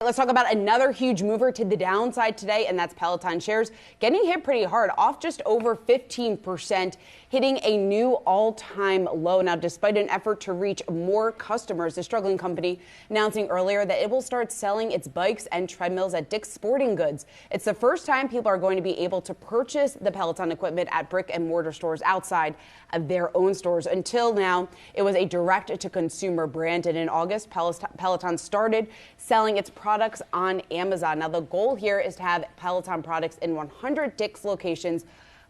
Let's talk about another huge mover to the downside today, and that's Peloton shares getting hit pretty hard, off just over 15%, hitting a new all-time low. Now, despite an effort to reach more customers, the struggling company announcing earlier that it will start selling its bikes and treadmills at Dick's Sporting Goods. It's the first time people are going to be able to purchase the Peloton equipment at brick-and-mortar stores outside of their own stores. Until now, it was a direct-to-consumer brand, and in August, Peloton started selling its products on Amazon. Now, the goal here is to have Peloton products in 100 Dick's locations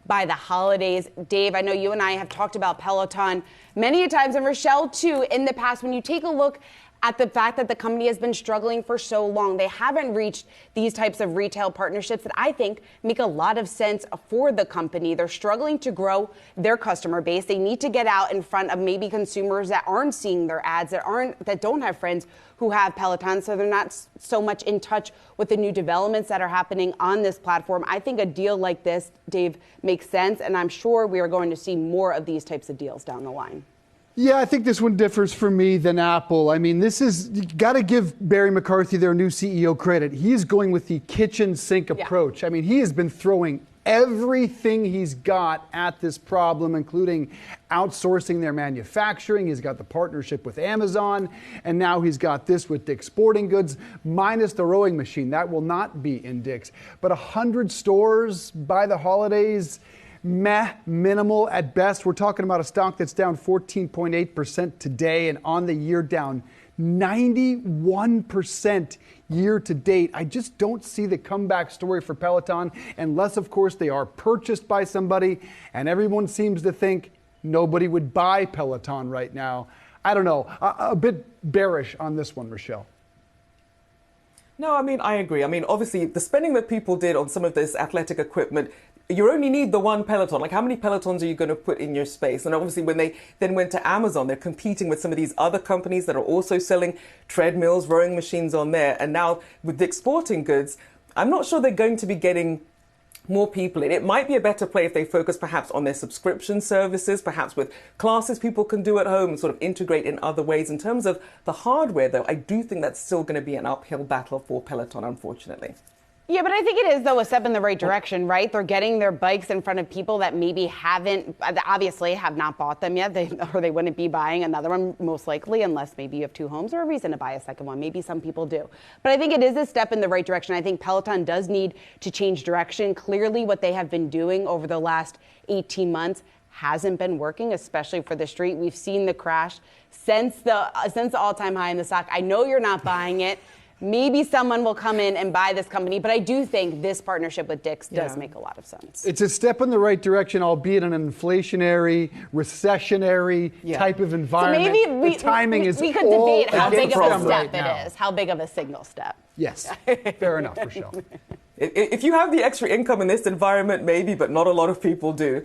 by the holidays. Dave, I know you and I have talked about Peloton many a times, and Rochelle too, in the past. When you take a look at the fact that the company has been struggling for so long, they haven't reached these types of retail partnerships that I think make a lot of sense for the company. They're struggling to grow their customer base. They need to get out in front of maybe consumers that aren't seeing their ads, that don't have friends who have Peloton, so they're not so much in touch with the new developments that are happening on this platform. I think a deal like this, Dave, makes sense, and I'm sure we are going to see more of these types of deals down the line. Yeah, I think this one differs for me than Apple. I mean, you got to give Barry McCarthy, their new CEO, credit. He's going with the kitchen sink approach. I mean, he has been throwing everything he's got at this problem, including outsourcing their manufacturing. He's got the partnership with Amazon, and now he's got this with Dick's Sporting Goods, minus the rowing machine. That will not be in Dick's. But 100 stores by the holidays, minimal at best. We're talking about a stock that's down 14.8% today, and on the year down 91% year to date. I just don't see the comeback story for Peloton unless, of course, they are purchased by somebody, and everyone seems to think nobody would buy Peloton right now. I don't know. A bit bearish on this one, Rochelle. No, I mean, I agree. I mean, obviously, the spending that people did on some of this athletic equipment, you only need the one Peloton. Like, how many Pelotons are you going to put in your space? And obviously, when they then went to Amazon, they're competing with some of these other companies that are also selling treadmills, rowing machines on there. And now with Dick's Sporting Goods, I'm not sure they're going to be getting more people in. It might be a better play if they focus perhaps on their subscription services, perhaps with classes people can do at home and sort of integrate in other ways. In terms of the hardware, though, I do think that's still going to be an uphill battle for Peloton, unfortunately. Yeah, but I think it is, though, a step in the right direction, right? They're getting their bikes in front of people that maybe obviously have not bought them yet, or they wouldn't be buying another one, most likely, unless maybe you have two homes or a reason to buy a second one. Maybe some people do. But I think it is a step in the right direction. I think Peloton does need to change direction. Clearly, what they have been doing over the last 18 months hasn't been working, especially for the street. We've seen the crash since the all-time high in the stock. I know you're not buying it. Maybe someone will come in and buy this company, but I do think this partnership with Dick's does make a lot of sense. It's a step in the right direction, albeit in an inflationary, recessionary type of environment. So maybe the timing is we could debate how big of a step right it is, how big of a signal step. Yes, fair enough, Rochelle. If you have the extra income in this environment, maybe, but not a lot of people do.